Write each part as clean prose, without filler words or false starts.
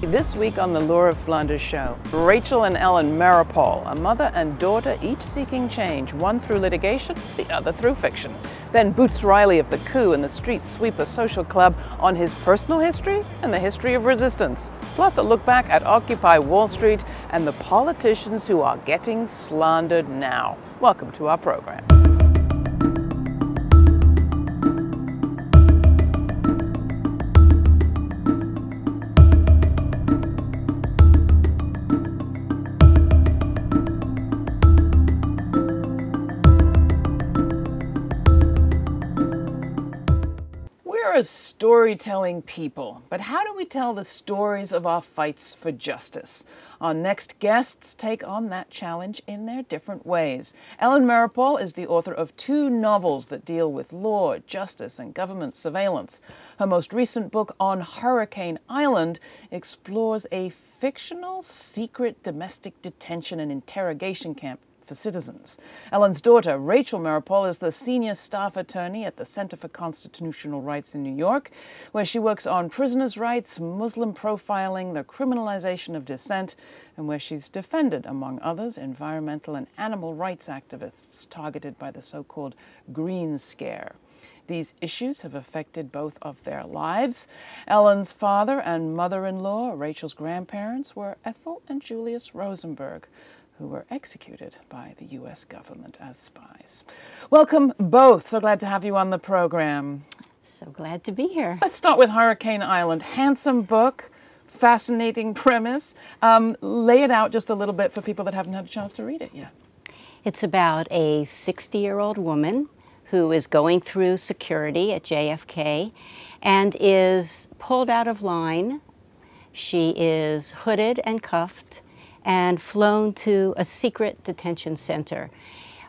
This week on the Laura of Flanders show, Rachel and Ellen Meeropol, a mother and daughter each seeking change, one through litigation, the other through fiction. Then Boots Riley of the coup and the Street Sweeper Social Club on his personal history and the history of resistance. Plus a look back at Occupy Wall Street and the politicians who are getting slandered now. Welcome to our program. We're a storytelling people, but how do we tell the stories of our fights for justice? Our next guests take on that challenge in their different ways. Ellen Meeropol is the author of 2 novels that deal with law, justice, and government surveillance. Her most recent book, On Hurricane Island, explores a fictional, secret domestic detention and interrogation camp for citizens. Ellen's daughter, Rachel Meeropol, is the senior staff attorney at the Center for Constitutional Rights in New York, where she works on prisoners' rights, Muslim profiling, the criminalization of dissent, and where she's defended, among others, environmental and animal rights activists targeted by the so-called Green Scare. These issues have affected both of their lives. Ellen's father and mother-in-law, Rachel's grandparents, were Ethel and Julius Rosenberg, who were executed by the U.S. government as spies. Welcome both. So glad to have you on the program. So glad to be here. Let's start with Hurricane Island. Handsome book, fascinating premise. Lay it out just a little bit for people that haven't had a chance to read it yet. It's about a 60-year-old woman who is going through security at JFK and is pulled out of line. She is hooded and cuffed and flown to a secret detention center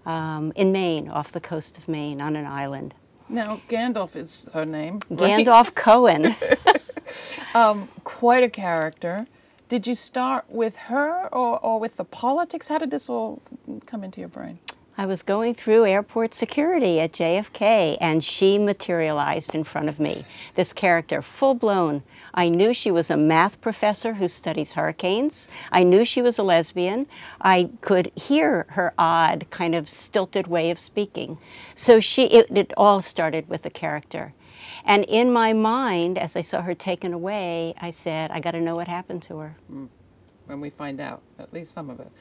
in Maine, off the coast of Maine, on an island. Now, Gandalf is her name, right? Gandalf Cohen. Quite a character. Did you start with her or with the politics? How did this all come into your brain? I was going through airport security at JFK, and she materialized in front of me. This character, full-blown. I knew she was a math professor who studies hurricanes. I knew she was a lesbian. I could hear her odd, kind of stilted way of speaking. So it all started with the character. And in my mind, as I saw her taken away, I said, I got to know what happened to her. When we find out, at least some of it.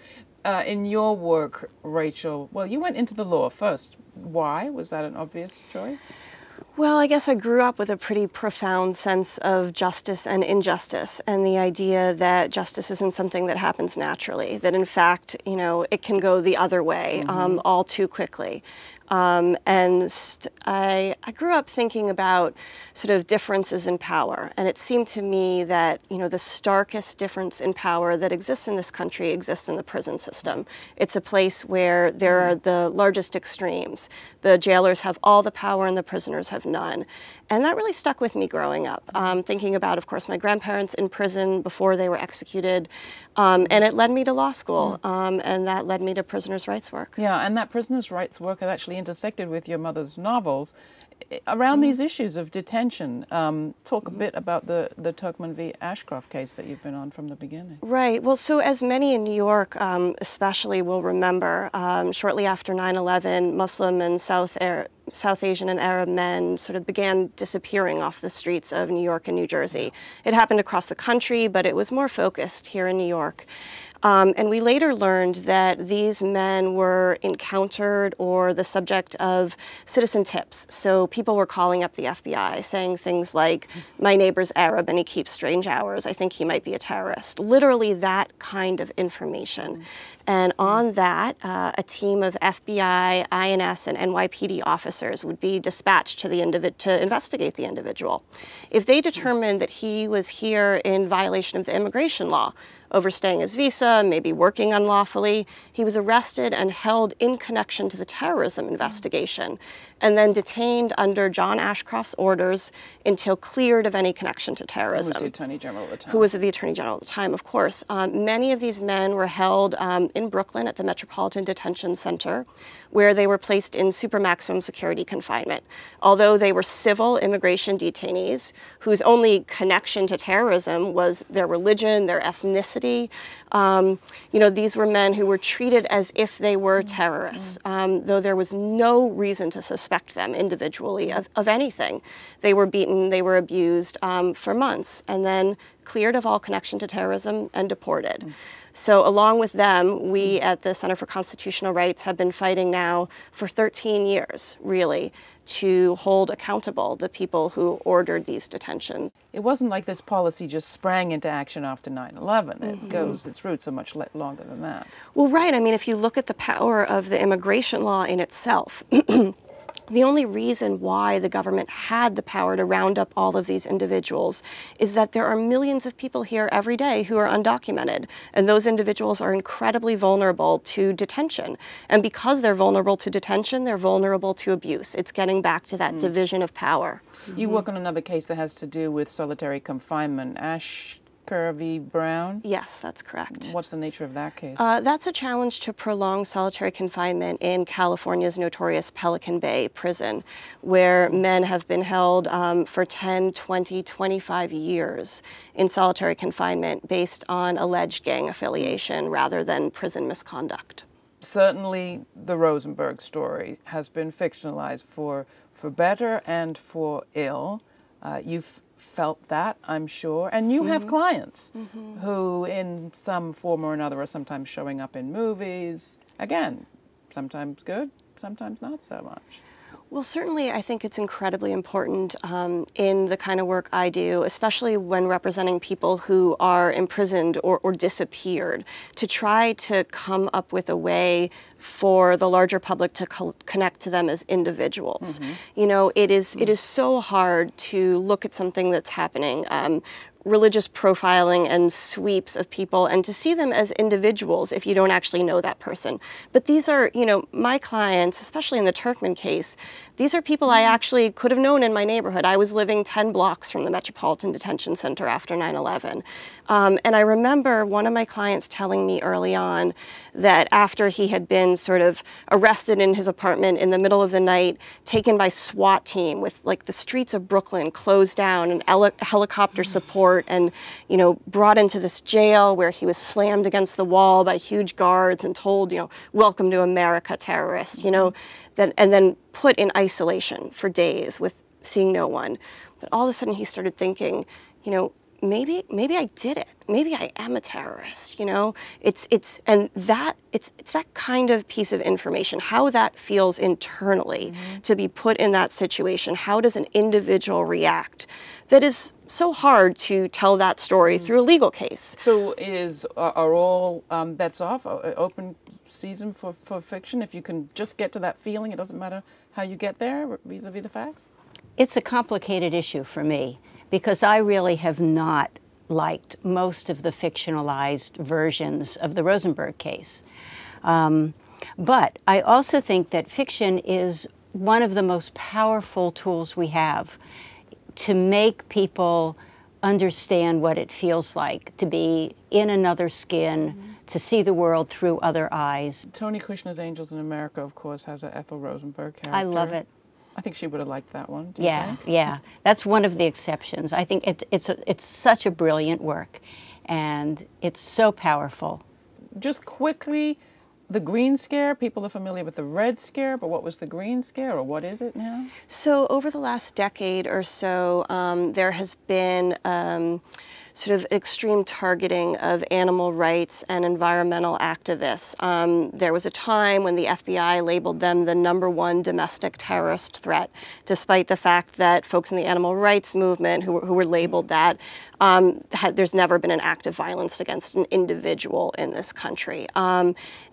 In your work, Rachel, well, you went into the law first. Why? Was that an obvious choice? Well, I guess I grew up with a pretty profound sense of justice and injustice, and the idea that justice isn't something that happens naturally, that in fact, you know, it can go the other way all too quickly. I grew up thinking about sort of differences in power, and it seemed to me that, you know, the starkest difference in power that exists in this country exists in the prison system. It's a place where there are the largest extremes. The jailers have all the power and the prisoners have none. And that really stuck with me growing up, thinking about, of course, my grandparents in prison before they were executed, and it led me to law school, and that led me to prisoners' rights work. Yeah, and that prisoners' rights work had actually intersected with your mother's novels around these issues of detention. Talk a bit about the Turkman v. Ashcroft case that you've been on from the beginning. Right. Well, so as many in New York especially will remember, shortly after 9/11, Muslim and South Asian and Arab men sort of began disappearing off the streets of New York and New Jersey. It happened across the country, but it was more focused here in New York. And we later learned that these men were encountered or the subject of citizen tips. So people were calling up the FBI saying things like, my neighbor's Arab and he keeps strange hours. I think he might be a terrorist. Literally that kind of information. And on that, a team of FBI, INS, and NYPD officers would be dispatched to to investigate the individual. If they determined that he was here in violation of the immigration law, overstaying his visa, maybe working unlawfully. He was arrested and held in connection to the terrorism investigation, and then detained under John Ashcroft's orders until cleared of any connection to terrorism. Who was the Attorney General at the time? Who was the Attorney General at the time, of course. Many of these men were held in Brooklyn at the Metropolitan Detention Center, where they were placed in super maximum security confinement. Although they were civil immigration detainees whose only connection to terrorism was their religion, their ethnicity, these were men who were treated as if they were terrorists, though there was no reason to suspect them individually of anything. They were beaten, they were abused for months, and then cleared of all connection to terrorism and deported. So along with them, we at the Center for Constitutional Rights have been fighting now for 13 years, really, to hold accountable the people who ordered these detentions. It wasn't like this policy just sprang into action after 9/11. It goes, its roots are much longer than that. Well, right. I mean, if you look at the power of the immigration law in itself, the only reason why the government had the power to round up all of these individuals is that there are millions of people here every day who are undocumented, and those individuals are incredibly vulnerable to detention. And because they're vulnerable to detention, they're vulnerable to abuse. It's getting back to that division of power. You work on another case that has to do with solitary confinement. Ashker v. Brown? Yes, that's correct. What's the nature of that case? That's a challenge to prolong solitary confinement in California's notorious Pelican Bay prison, where men have been held for 10, 20, 25 years in solitary confinement based on alleged gang affiliation rather than prison misconduct. Certainly the Rosenberg story has been fictionalized for better and for ill. You've felt that, I'm sure. And you have clients who, in some form or another, are sometimes showing up in movies. Again, sometimes good, sometimes not so much. Well, certainly I think it's incredibly important in the kind of work I do, especially when representing people who are imprisoned or disappeared, to try to come up with a way for the larger public to connect to them as individuals. You know, it is so hard to look at something that's happening, religious profiling and sweeps of people, and to see them as individuals if you don't actually know that person. But these are, you know, my clients, especially in the Turkmen case, these are people I actually could have known in my neighborhood. I was living 10 blocks from the Metropolitan Detention Center after 9/11. And I remember one of my clients telling me early on that after he had been sort of arrested in his apartment in the middle of the night, taken by SWAT team with like the streets of Brooklyn closed down and helicopter support, and, you know, brought into this jail where he was slammed against the wall by huge guards and told, you know, welcome to America, terrorist, you know, and then put in isolation for days with seeing no one. But all of a sudden he started thinking, you know, maybe I did it. Maybe I am a terrorist, you know? It's that kind of piece of information, how that feels internally to be put in that situation. How does an individual react? That is so hard to tell that story through a legal case. So are all bets off, open season for fiction? If you can just get to that feeling, it doesn't matter how you get there vis-a-vis the facts? It's a complicated issue for me, because I really have not liked most of the fictionalized versions of the Rosenberg case. But I also think that fiction is one of the most powerful tools we have to make people understand what it feels like to be in another skin, to see the world through other eyes. Tony Kushner's Angels in America, of course, has an Ethel Rosenberg character. I love it. I think she would have liked that one. Yeah. That's one of the exceptions. I think it's such a brilliant work, and it's so powerful. Just quickly, the Green Scare, people are familiar with the Red Scare, but what was the Green Scare, or what is it now? So over the last decade or so, there has been sort of extreme targeting of animal rights and environmental activists. There was a time when the FBI labeled them the #1 domestic terrorist threat, despite the fact that folks in the animal rights movement who were labeled that, there's never been an act of violence against an individual in this country.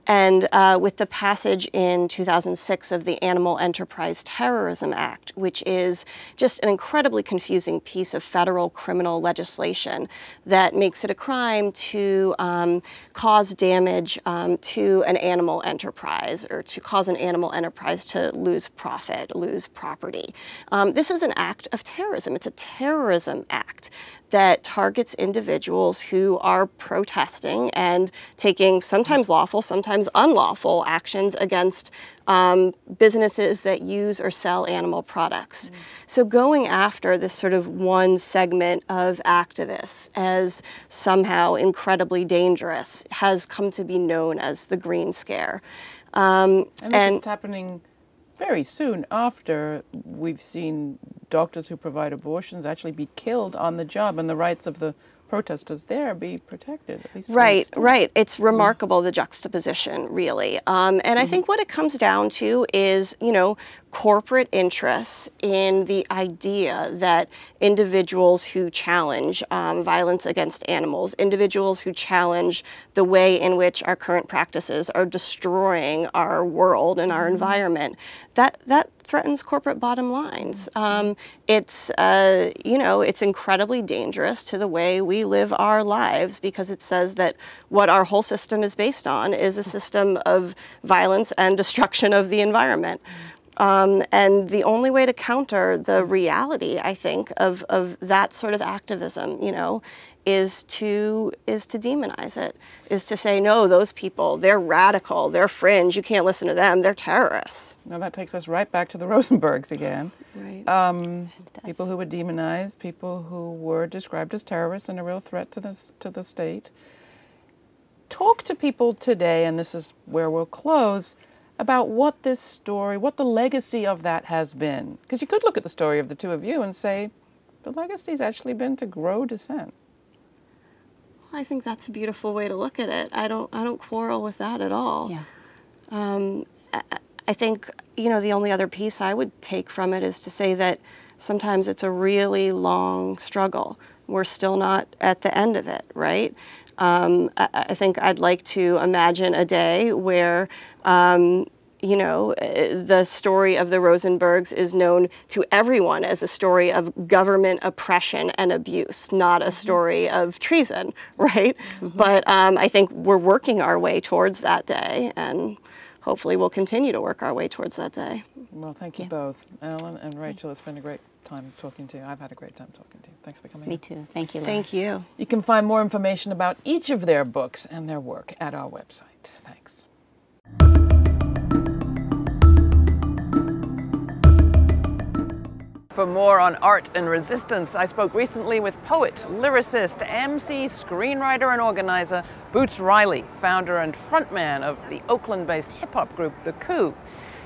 And with the passage in 2006 of the Animal Enterprise Terrorism Act, which is just an incredibly confusing piece of federal criminal legislation that makes it a crime to cause damage to an animal enterprise, or to cause an animal enterprise to lose profit, lose property. This is an act of terrorism. It's a terrorism act that targets individuals who are protesting and taking sometimes lawful, sometimes unlawful actions against businesses that use or sell animal products. So going after this sort of one segment of activists as somehow incredibly dangerous has come to be known as the Green Scare. And this is happening very soon after we've seen doctors who provide abortions actually be killed on the job, and the rights of the protesters there be protected, at least to an Right, extent. right. It's remarkable, the juxtaposition, really. And I think what it comes down to is, you know, corporate interests in the idea that individuals who challenge violence against animals, individuals who challenge the way in which our current practices are destroying our world and our environment, that threatens corporate bottom lines. It's, you know, it's incredibly dangerous to the way we live our lives, because it says that what our whole system is based on is a system of violence and destruction of the environment. And the only way to counter the reality, I think, of that sort of activism, you know, is to demonize it, is to say, no, those people, they're radical, they're fringe, you can't listen to them, they're terrorists. Now that takes us right back to the Rosenbergs again. Right. People who were demonized, people who were described as terrorists and a real threat to the state. Talk to people today, and this is where we'll close, about what this story, what the legacy of that has been. Because you could look at the story of the two of you and say, the legacy's actually been to grow dissent. Well, I think that's a beautiful way to look at it. I don't quarrel with that at all. Yeah. I think, you know, the only other piece I would take from it is to say that sometimes it's a really long struggle. We're still not at the end of it, right? I think I'd like to imagine a day where, you know, the story of the Rosenbergs is known to everyone as a story of government oppression and abuse, not a story of treason, right? But I think we're working our way towards that day, and hopefully we'll continue to work our way towards that day. Well, thank you both, Ellen and Rachel. It's been a great time talking to you. I've had a great time talking to you. Thanks for coming. Me too. Thank you, Laura. Thank you. You can find more information about each of their books and their work at our website. Thanks. For more on art and resistance, I spoke recently with poet, lyricist, MC, screenwriter, and organizer Boots Riley, founder and frontman of the Oakland-based hip-hop group The Coup.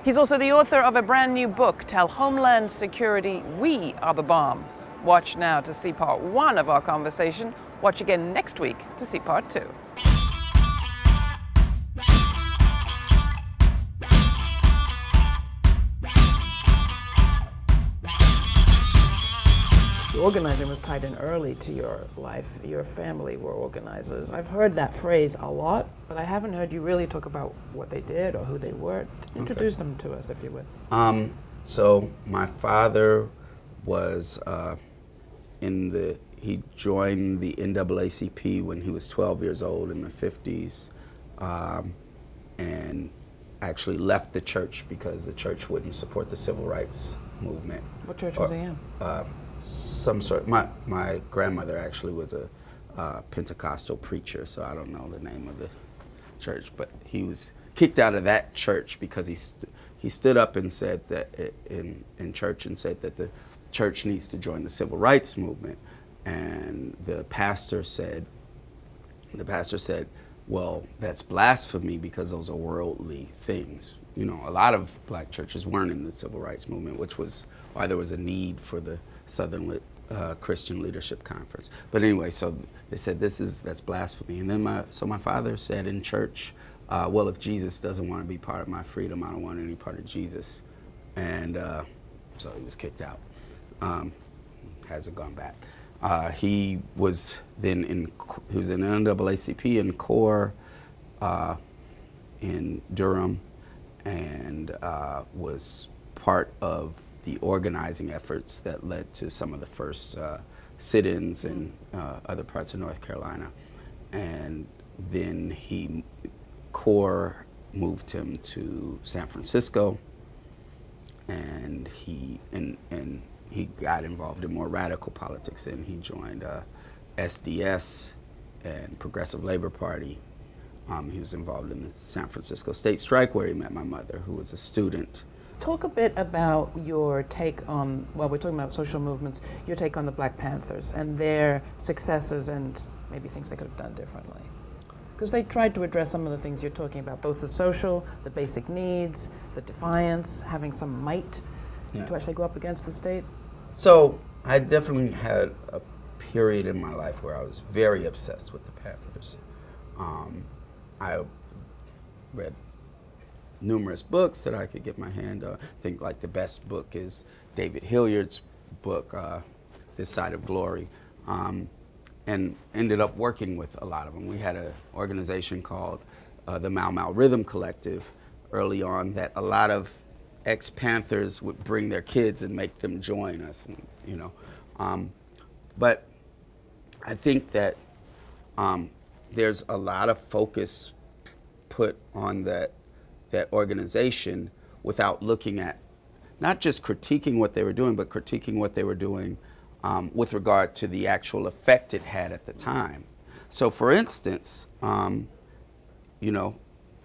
He's also the author of a brand new book, Tell Homeland Security We Are the Bomb. Watch now to see part 1 of our conversation. Watch again next week to see part 2. Organizing was tied in early to your life. Your family were organizers. I've heard that phrase a lot, but I haven't heard you really talk about what they did or who they were. Introduce them to us, if you would. So my father was he joined the NAACP when he was 12 years old in the 50s, and actually left the church because the church wouldn't support the civil rights movement. What church was he in? Some sort. My grandmother actually was a Pentecostal preacher, so I don't know the name of the church, but he was kicked out of that church because he stood up and said that in church and said that the church needs to join the civil rights movement, and the pastor said, well, that's blasphemy because those are worldly things. You know, a lot of black churches weren't in the civil rights movement, which was why there was a need for the Southern Christian Leadership Conference. But anyway, so they said that's blasphemy. And then my father said in church, well, if Jesus doesn't want to be part of my freedom, I don't want any part of Jesus. And so he was kicked out. Hasn't gone back. He was then he was in NAACP and CORE, in Durham, and was part of the organizing efforts that led to some of the first sit-ins in other parts of North Carolina. And then CORE moved him to San Francisco, and he got involved in more radical politics. And he joined SDS and Progressive Labor Party. He was involved in the San Francisco State Strike, where he met my mother, who was a student. Talk a bit about your take on, well, we're talking about social movements, your take on the Black Panthers and their successes and maybe things they could have done differently. Because they tried to address some of the things you're talking about, both the social, the basic needs, the defiance, having some might to actually go up against the state. So I definitely had a period in my life where I was very obsessed with the Panthers. I read numerous books that I could get my hand on. I think like the best book is David Hilliard's book, This Side of Glory, and ended up working with a lot of them. We had an organization called the Mau Mau Rhythm Collective early on that a lot of ex-Panthers would bring their kids and make them join us, and, you know. But I think that there's a lot of focus put on that organization without looking at, not just critiquing what they were doing, but critiquing what they were doing with regard to the actual effect it had at the time. So for instance, you know,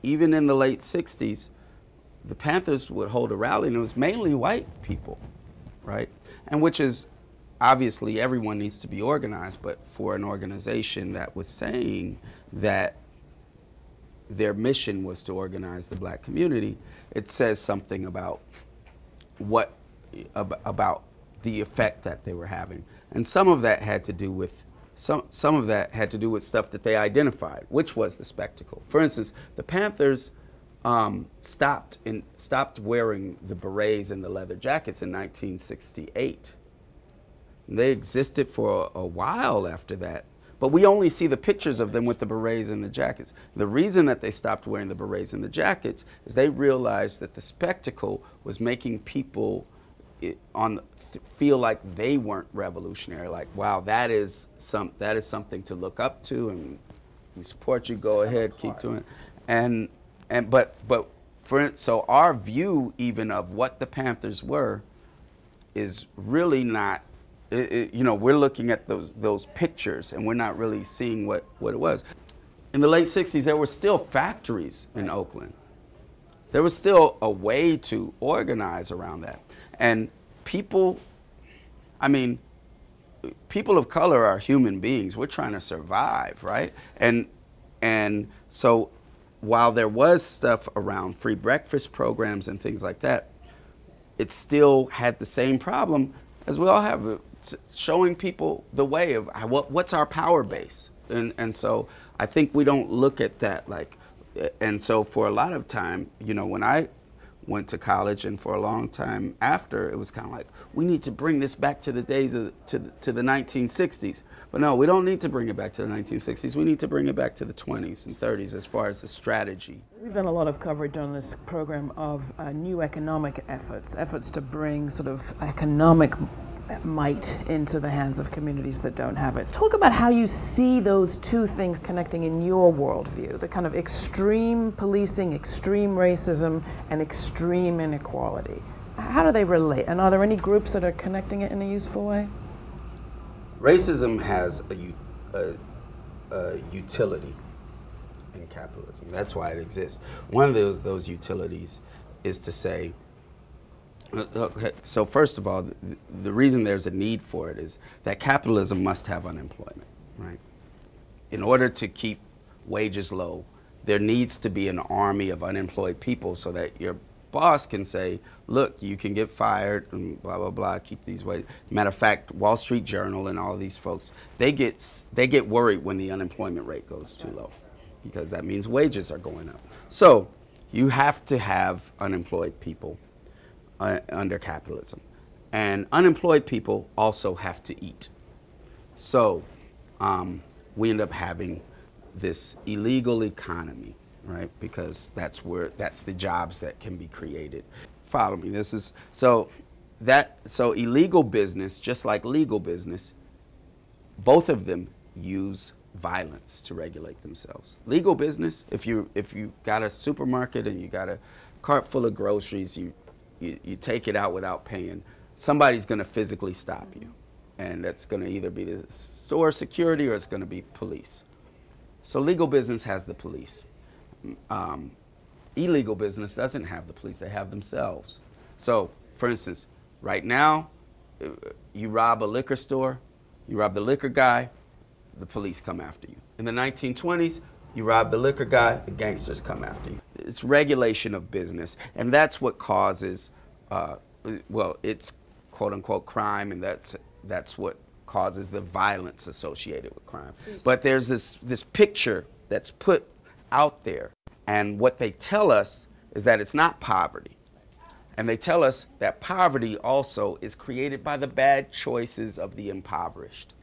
even in the late 60s, the Panthers would hold a rally and it was mainly white people, right? And which is, obviously everyone needs to be organized, but for an organization that was saying that their mission was to organize the Black community, it says something about about the effect that they were having. And some of that had to do with some of that had to do with stuff that they identified, which was the spectacle. For instance, the Panthers stopped wearing the berets and the leather jackets in 1968. And they existed for a while after that, but we only see the pictures of them with the berets and the jackets. The reason that they stopped wearing the berets and the jackets is they realized that the spectacle was making people feel like they weren't revolutionary. Like, wow, that is something to look up to, and we support you. Go ahead, keep doing it. But so our view even of what the Panthers were is really not. You know, we're looking at those pictures and we're not really seeing what it was. In the late 60s, there were still factories in Oakland. There was still a way to organize around that. And people, I mean, people of color are human beings. We're trying to survive, right? And so while there was stuff around free breakfast programs and things like that, it still had the same problem as we all have. Showing people the way of what's our power base, and so I think we don't look at that like, and so for a lot of time, you know, when I went to college and for a long time after, it was kind of like, we need to bring this back to the days of to the 1960s. But no, we don't need to bring it back to the 1960s. We need to bring it back to the 20s and 30s as far as the strategy. We've done a lot of coverage on this program of new economic efforts to bring sort of economic might into the hands of communities that don't have it. Talk about how you see those two things connecting in your worldview, the kind of extreme policing, extreme racism, and extreme inequality. How do they relate? And are there any groups that are connecting it in a useful way? Racism has a utility in capitalism. That's why it exists. One of those utilities is to say, so first of all, the reason there's a need for it is that capitalism must have unemployment, right? In order to keep wages low, there needs to be an army of unemployed people so that your boss can say, look, you can get fired and blah, blah, blah, keep these wages. Matter of fact, Wall Street Journal and all these folks, they get worried when the unemployment rate goes too low because that means wages are going up. So you have to have unemployed people under capitalism. And unemployed people also have to eat. So we end up having this illegal economy right? Because that's the jobs that can be created. Follow me. This is so illegal business, just like legal business, both of them use violence to regulate themselves. Legal business, if you got a supermarket and you got a cart full of groceries, you take it out without paying, somebody's going to physically stop you. And that's going to either be the store security or it's going to be police. So legal business has the police. Illegal business doesn't have the police, they have themselves. So, for instance, right now, you rob a liquor store, you rob the liquor guy, the police come after you. In the 1920s, you rob the liquor guy, the gangsters come after you. It's regulation of business, and that's what causes, it's quote unquote crime, and that's what causes the violence associated with crime. But there's this picture that's put out there, and what they tell us is that it's not poverty. And they tell us that poverty also is created by the bad choices of the impoverished.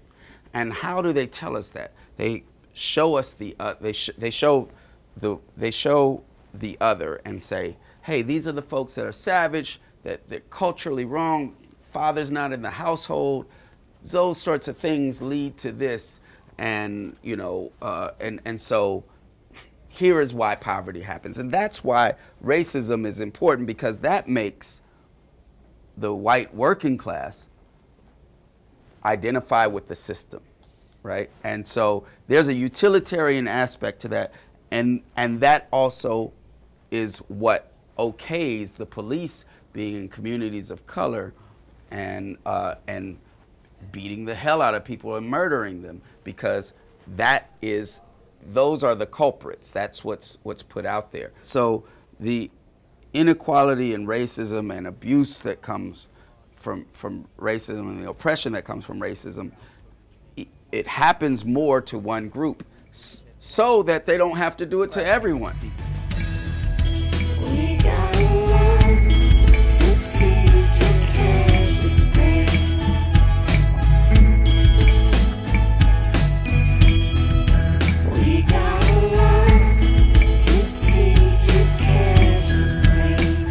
And how do they tell us that? They show us they show the other and say, hey, these are the folks that are savage, that they're culturally wrong, father's not in the household. Those sorts of things lead to this, and and so here is why poverty happens. And that's why racism is important, because that makes the white working class identify with the system, right? And so there's a utilitarian aspect to that, and that also is what okays the police being in communities of color and beating the hell out of people and murdering them, because those are the culprits. That's what's put out there. So the inequality and racism and abuse that comes from racism and the oppression that comes from racism, it happens more to one group so that they don't have to do it to everyone. We got a lot to teach you, precious babe. We got a lot to teach you, precious babe.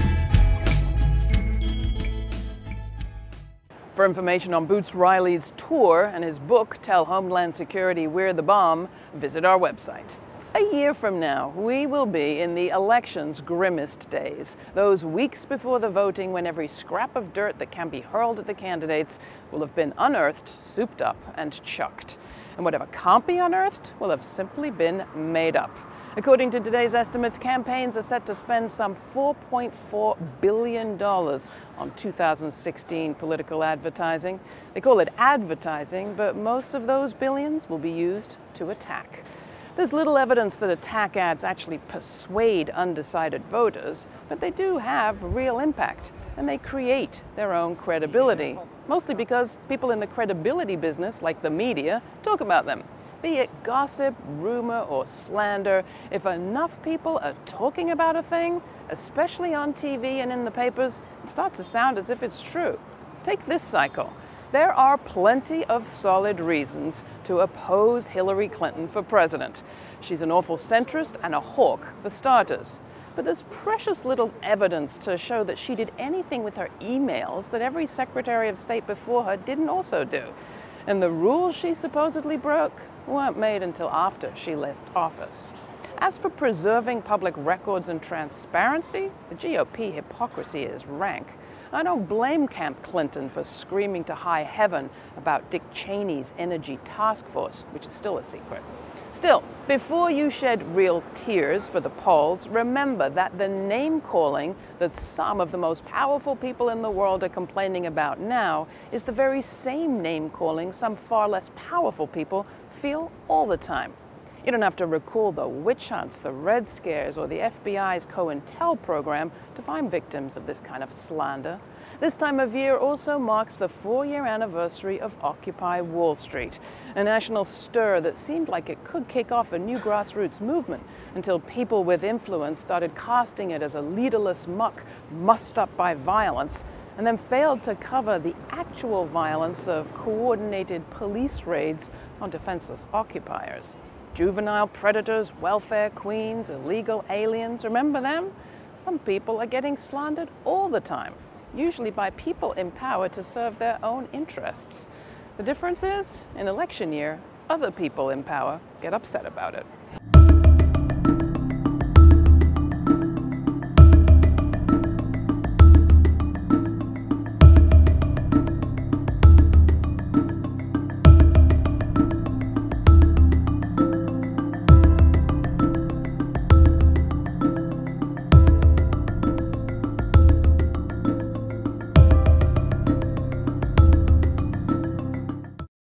For information on Boots Riley's tour and his book, Tell Homeland Security We're the Bomb, visit our website. A year from now, we will be in the election's grimmest days, those weeks before the voting when every scrap of dirt that can be hurled at the candidates will have been unearthed, souped up, and chucked. And whatever can't be unearthed will have simply been made up. According to today's estimates, campaigns are set to spend some $4.4 billion on 2016 political advertising. They call it advertising, but most of those billions will be used to attack. There's little evidence that attack ads actually persuade undecided voters, but they do have real impact, and they create their own credibility, mostly because people in the credibility business, like the media, talk about them. Be it gossip, rumor, or slander, if enough people are talking about a thing, especially on TV and in the papers, it starts to sound as if it's true. Take this cycle. There are plenty of solid reasons to oppose Hillary Clinton for president. She's an awful centrist and a hawk, for starters. But there's precious little evidence to show that she did anything with her emails that every Secretary of State before her didn't also do. And the rules she supposedly broke weren't made until after she left office. As for preserving public records and transparency, the GOP hypocrisy is rank. I don't blame Camp Clinton for screaming to high heaven about Dick Cheney's energy task force, which is still a secret. Still, before you shed real tears for the polls, remember that the name-calling that some of the most powerful people in the world are complaining about now is the very same name-calling some far less powerful people feel all the time. You don't have to recall the witch hunts, the Red Scares, or the FBI's COINTEL program to find victims of this kind of slander. This time of year also marks the 4-year anniversary of Occupy Wall Street, a national stir that seemed like it could kick off a new grassroots movement until people with influence started casting it as a leaderless muck mussed up by violence, and then failed to cover the actual violence of coordinated police raids on defenseless occupiers. Juvenile predators, welfare queens, illegal aliens, remember them? Some people are getting slandered all the time, usually by people in power to serve their own interests. The difference is, in election year, other people in power get upset about it.